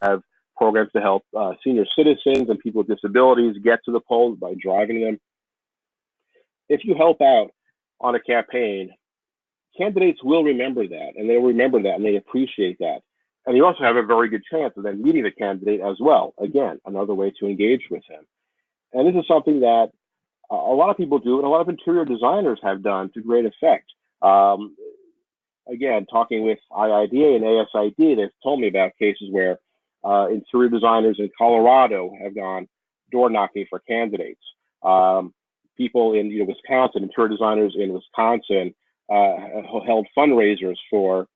have programs to help senior citizens and people with disabilities get to the polls by driving them. If you help out on a campaign, candidates will remember that, and they'll remember that, and they appreciate that. And you also have a very good chance of then meeting the candidate as well. Again, another way to engage with him. And this is something that a lot of people do, and a lot of interior designers have done to great effect. Again, talking with IIDA and ASID, they've told me about cases where interior designers in Colorado have gone door knocking for candidates. People in Wisconsin, interior designers in Wisconsin held fundraisers for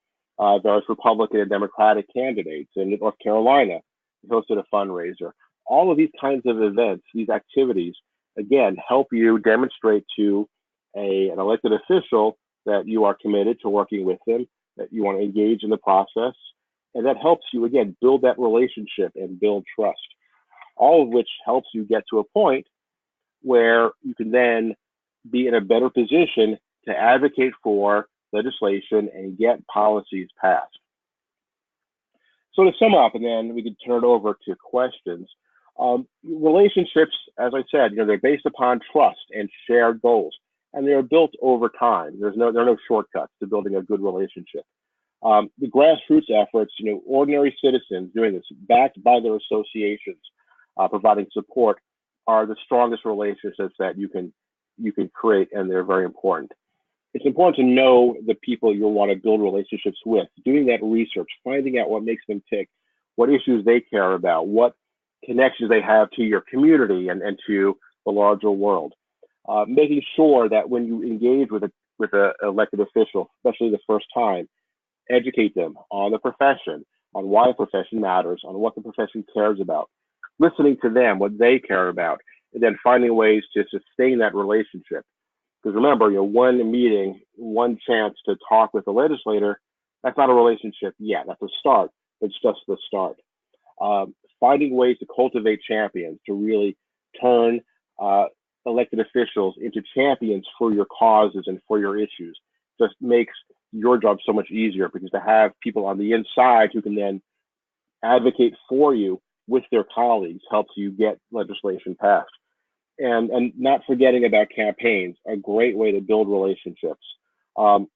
various Republican and Democratic candidates. In North Carolina, hosted a fundraiser. All of these kinds of events, these activities, again, help you demonstrate to an elected official that you are committed to working with them, that you want to engage in the process, and that helps you, again, build that relationship and build trust, all of which helps you get to a point where you can then be in a better position to advocate for legislation and get policies passed. So to sum up, and then we can turn it over to questions. Relationships, as I said, they're based upon trust and shared goals, and they are built over time. There are no shortcuts to building a good relationship. The grassroots efforts, ordinary citizens doing this, backed by their associations, providing support, are the strongest relationships that you can create, and they're very important. It's important to know the people you'll want to build relationships with, doing that research, finding out what makes them tick, what issues they care about, what connections they have to your community and to the larger world. Making sure that when you engage with an elected official, especially the first time, educate them on the profession, on why the profession matters, on what the profession cares about, listening to them, what they care about, and then finding ways to sustain that relationship. Because remember, one meeting, one chance to talk with a legislator, that's not a relationship yet. That's a start. It's just the start. Finding ways to cultivate champions, to really turn elected officials into champions for your causes and for your issues, just makes your job so much easier, because to have people on the inside who can then advocate for you with their colleagues helps you get legislation passed. And not forgetting about campaigns, a great way to build relationships. I'll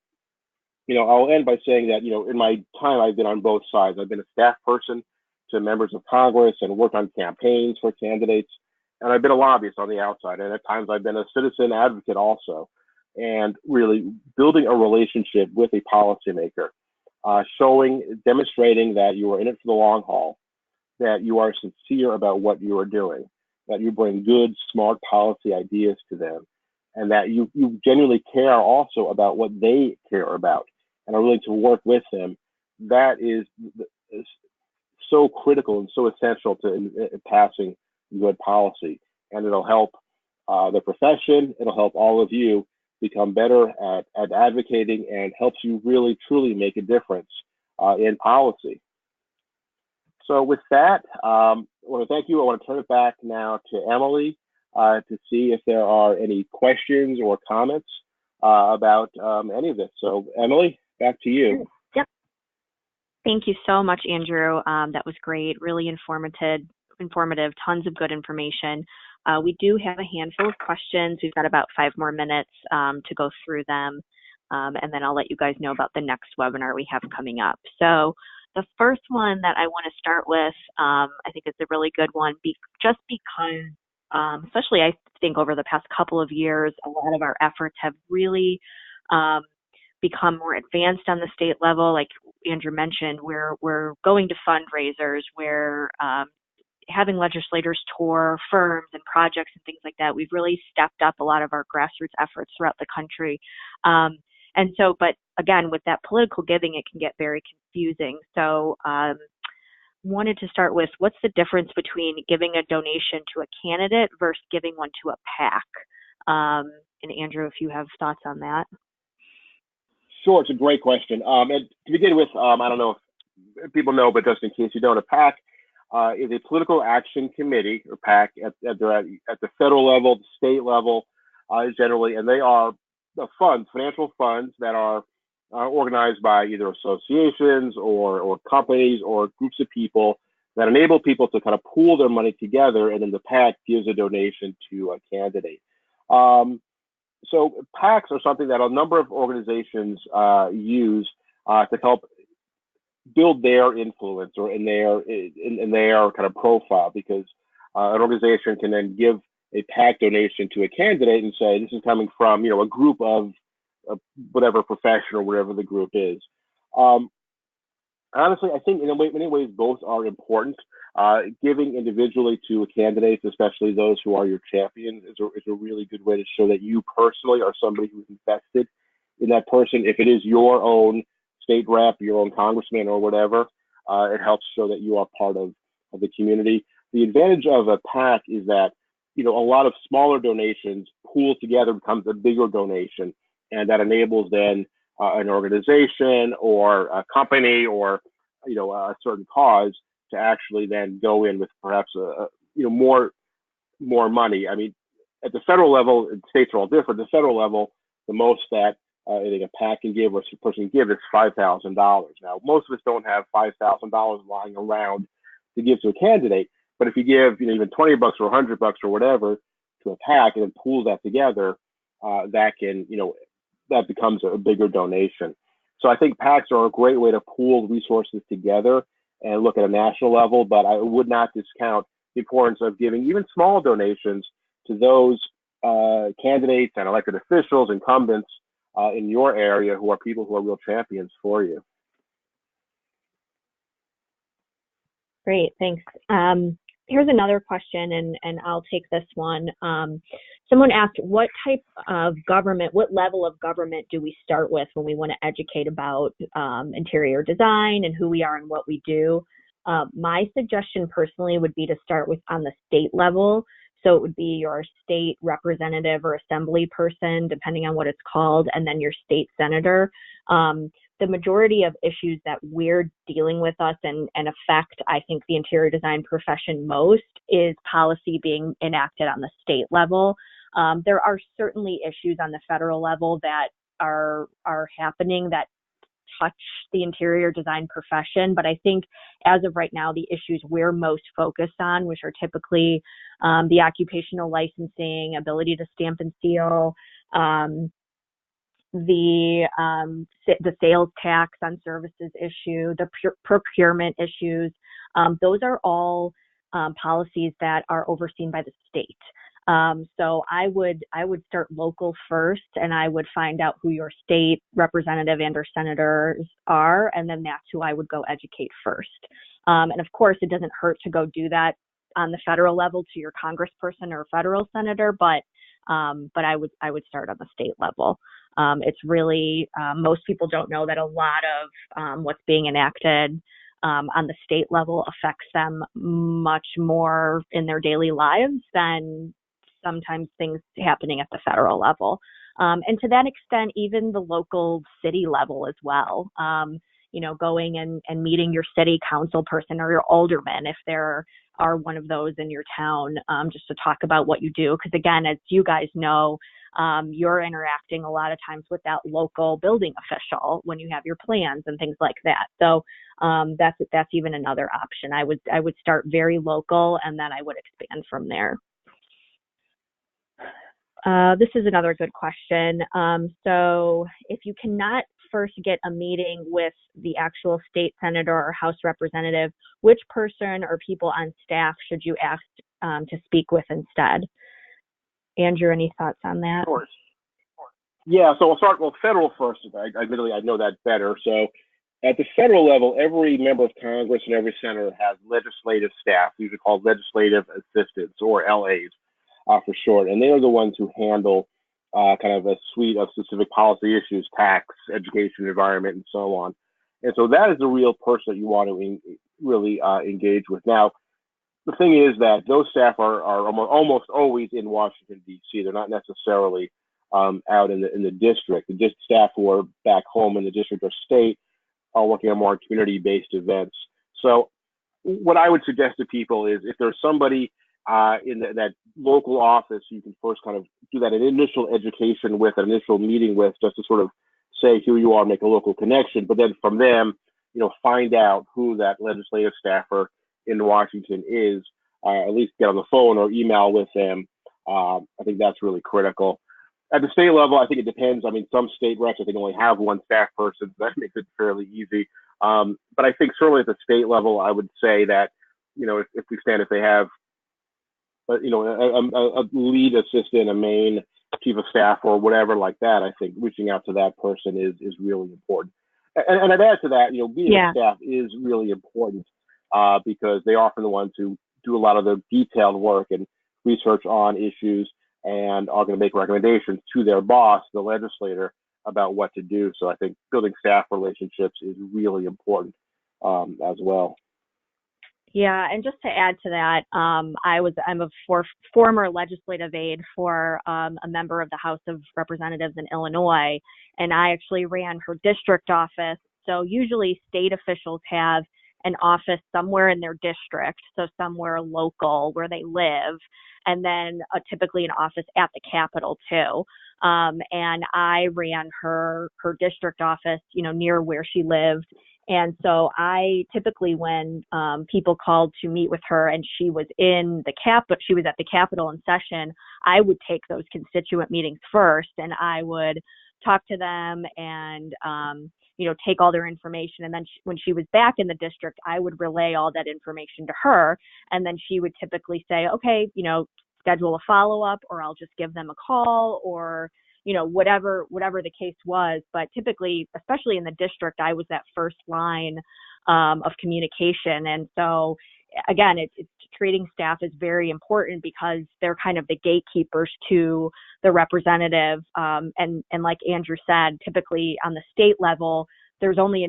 end by saying that, in my time, I've been on both sides. I've been a staff person to members of Congress and worked on campaigns for candidates. And I've been a lobbyist on the outside. And at times I've been a citizen advocate also. And really building a relationship with a policymaker, demonstrating that you are in it for the long haul, that you are sincere about what you are doing, that you bring good, smart policy ideas to them, and that you genuinely care also about what they care about and are willing to work with them. That is so critical and so essential to passing good policy. And it'll help the profession, it'll help all of you become better at advocating, and helps you really, truly make a difference in policy. So with that, I want to thank you. I want to turn it back now to Emily to see if there are any questions or comments about any of this. So Emily, back to you. Yep. Thank you so much, Andrew. That was great, really informative, tons of good information. We do have a handful of questions. We've got about 5 more minutes to go through them, and then I'll let you guys know about the next webinar we have coming up. So the first one that I want to start with, I think it's a really good one, just because, especially I think over the past couple of years, a lot of our efforts have really become more advanced on the state level. Like Andrew mentioned, we're going to fundraisers, we're having legislators tour firms and projects and things like that. We've really stepped up a lot of our grassroots efforts throughout the country. And so, but again, with that political giving, it can get very confusing. So wanted to start with, what's the difference between giving a donation to a candidate versus giving one to a PAC? And Andrew, if you have thoughts on that. Sure, it's a great question. And to begin with, I don't know if people know, but just in case you don't, a PAC is a political action committee, or PAC, at the federal level, the state level, generally, and they are the funds, financial funds that are organized by either associations or companies or groups of people that enable people to kind of pool their money together, and then the PAC gives a donation to a candidate. So PACs are something that a number of organizations use to help build their influence or in their kind of profile, because an organization can then give a PAC donation to a candidate and say, this is coming from, a group of whatever profession or whatever the group is. Honestly, I think in many ways both are important. Giving individually to candidates, especially those who are your champions, is a really good way to show that you personally are somebody who's invested in that person. If it is your own state rep, your own congressman or whatever, it helps show that you are part of the community. The advantage of a PAC is that, a lot of smaller donations pool together, becomes a bigger donation, and that enables then an organization or a company or, a certain cause to actually then go in with perhaps more money. I mean, at the federal level, states are all different. At the federal level, the most that I think a PAC can give or a person can give is $5,000. Now, most of us don't have $5,000 lying around to give to a candidate, but if you give even $20 or $100 or whatever to a PAC and then pool that together, that can that becomes a bigger donation. So I think PACs are a great way to pool resources together and look at a national level, but I would not discount the importance of giving even small donations to those candidates and elected officials, incumbents in your area who are people who are real champions for you. Great, thanks. Here's another question, and I'll take this one. Someone asked, what type of government, what level of government do we start with when we want to educate about interior design and who we are and what we do? My suggestion personally would be to start with on the state level. So it would be your state representative or assembly person, depending on what it's called, and then your state senator. The majority of issues that we're dealing with us and affect, I think, the interior design profession most is policy being enacted on the state level. There are certainly issues on the federal level that are happening that touch the interior design profession, but I think as of right now, the issues we're most focused on, which are typically the occupational licensing, ability to stamp and seal, the sales tax on services issue, the procurement issues. Those are all policies that are overseen by the state. So I would start local first, and I would find out who your state representative and or senators are, and then that's who I would go educate first. And of course, it doesn't hurt to go do that on the federal level to your congressperson or federal senator, but I would start on the state level. It's really, most people don't know that a lot of what's being enacted on the state level affects them much more in their daily lives than sometimes things happening at the federal level. And to that extent, even the local city level as well. Going and meeting your city council person or your alderman, if there are one of those in your town, just to talk about what you do. Because again, as you guys know, you're interacting a lot of times with that local building official when you have your plans and things like that. So that's even another option. I would start very local, and then I would expand from there. This is another good question. So if you cannot first get a meeting with the actual state senator or House representative, which person or people on staff should you ask to speak with instead? Andrew, any thoughts on that? Of course. Yeah, so I'll start federal first. Admittedly, I know that better. So at the federal level, every member of Congress and every senator has legislative staff, usually called legislative assistants, or LAs for short. And they are the ones who handle kind of a suite of specific policy issues, tax, education, environment, and so on. And so that is the real person that you want to really engage with. Now, the thing is that those staff are almost always in Washington, D.C. They're not necessarily out in the district. The staff who are back home in the district or state are working on more community-based events. So what I would suggest to people is if there's somebody in that local office, you can first kind of do that initial education with, an initial meeting with, just to sort of say who you are, make a local connection. But then from them, find out who that legislative staffer in Washington is, at least get on the phone or email with them. I think that's really critical. At the state level, I think it depends. I mean, some state reps, I think, only have one staff person, so that makes it fairly easy. But I think certainly at the state level, I would say that, if they have, a lead assistant, a main chief of staff, or whatever like that, I think reaching out to that person is really important. And I'd add to that, being a staff is really important because they are often the ones who do a lot of the detailed work and research on issues and are going to make recommendations to their boss, the legislator, about what to do. So I think building staff relationships is really important as well. Yeah, and just to add to that, I'm a former legislative aide for a member of the House of Representatives in Illinois, and I actually ran her district office. So usually state officials have an office somewhere in their district, so somewhere local where they live, and then typically an office at the Capitol too. And I ran her district office, near where she lived. And so I typically, when people called to meet with her and she was she was at the Capitol in session, I would take those constituent meetings first, and I would talk to them and take all their information. And then when she was back in the district, I would relay all that information to her. And then she would typically say, okay, schedule a follow-up, or I'll just give them a call, or, whatever the case was. But typically, especially in the district, I was that first line of communication. And so again, it's treating staff is very important because they're kind of the gatekeepers to the representative. And like Andrew said, typically on the state level, they're only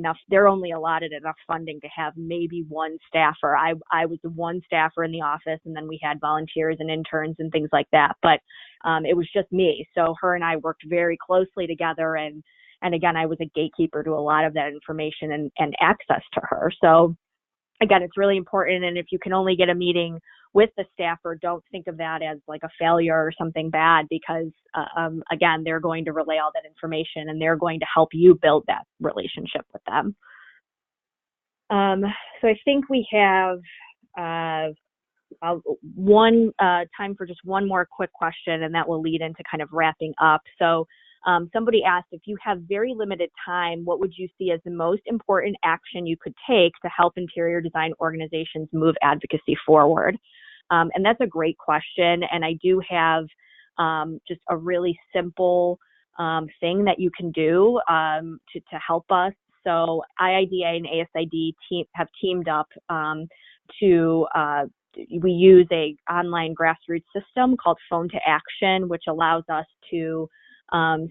allotted enough funding to have maybe one staffer. I was the one staffer in the office, and then we had volunteers and interns and things like that. But it was just me. So her and I worked very closely together. And again, I was a gatekeeper to a lot of that information and access to her. So again, it's really important. And if you can only get a meeting with the staffer, don't think of that as like a failure or something bad, because again, they're going to relay all that information and they're going to help you build that relationship with them. So I think we have time for just one more quick question, and that will lead into kind of wrapping up. So somebody asked, if you have very limited time, what would you see as the most important action you could take to help interior design organizations move advocacy forward? And that's a great question. And I do have just a really simple thing that you can do to help us. So IIDA and ASID have teamed up we use a online grassroots system called Phone to Action, which allows us to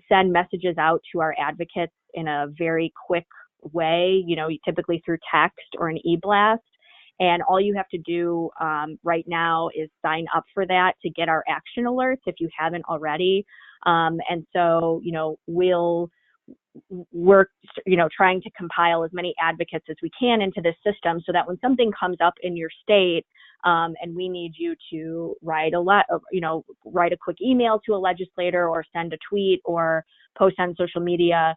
send messages out to our advocates in a very quick way, typically through text or an e-blast. And all you have to do right now is sign up for that to get our action alerts if you haven't already. And so, we're trying to compile as many advocates as we can into this system so that when something comes up in your state and we need you to write a quick email to a legislator or send a tweet or post on social media,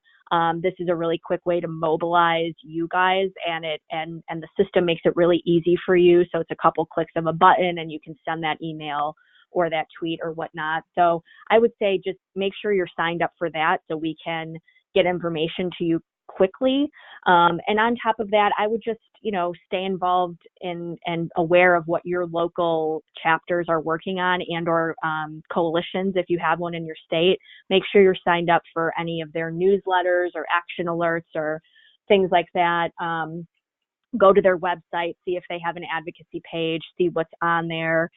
this is a really quick way to mobilize you guys, and the system makes it really easy for you. So it's a couple clicks of a button and you can send that email or that tweet or whatnot. So I would say just make sure you're signed up for that so we can get information to you quickly. And on top of that, I would just, stay involved and aware of what your local chapters are working on or coalitions. If you have one in your state, make sure you're signed up for any of their newsletters or action alerts or things like that. Go to their website, see if they have an advocacy page, see what's on there.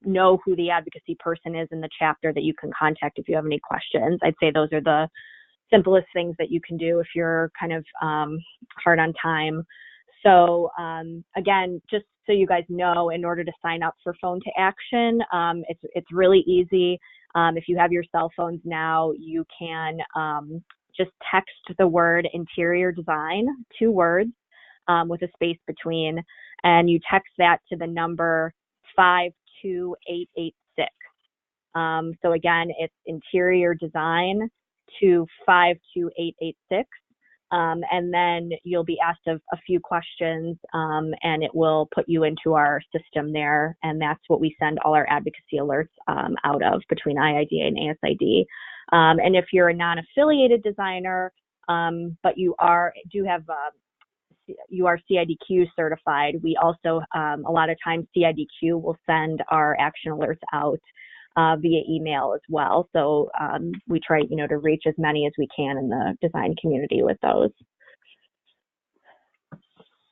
Know who the advocacy person is in the chapter that you can contact if you have any questions. I'd say those are the simplest things that you can do if you're kind of hard on time. So again, just so you guys know, in order to sign up for Phone to Action, it's really easy. If you have your cell phones now, you can just text the word interior design, 2 words with a space between, and you text that to the number 52886. So again, it's interior design to 52886. And then you'll be asked a few questions, and it will put you into our system there. And that's what we send all our advocacy alerts out of, between IIDA and ASID. And if you're a non-affiliated designer, but you are CIDQ certified, we also, a lot of times CIDQ will send our action alerts out via email as well. So we try, to reach as many as we can in the design community with those.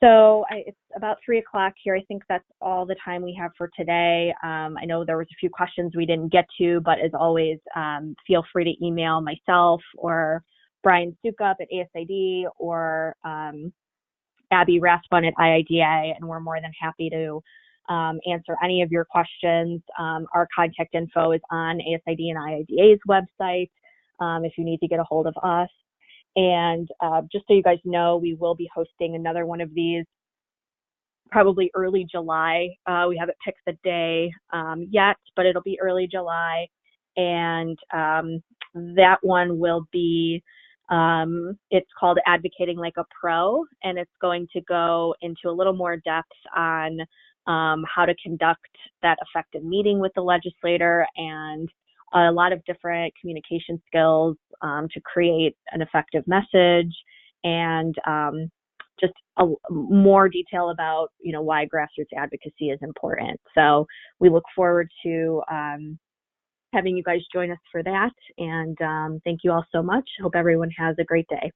So it's about 3 o'clock here. I think that's all the time we have for today. I know there was a few questions we didn't get to, but as always, feel free to email myself or Brian Sukup at ASID or Abby Rathbun at IIDA, and we're more than happy to answer any of your questions. Our contact info is on ASID and IIDA's website if you need to get a hold of us. And just so you guys know, we will be hosting another one of these probably early July. We haven't picked the day yet, but it'll be early July. And that one will be, it's called Advocating Like a Pro, and it's going to go into a little more depth on how to conduct that effective meeting with the legislator, and a lot of different communication skills to create an effective message, and just more detail about, why grassroots advocacy is important. So we look forward to having you guys join us for that. And thank you all so much. Hope everyone has a great day.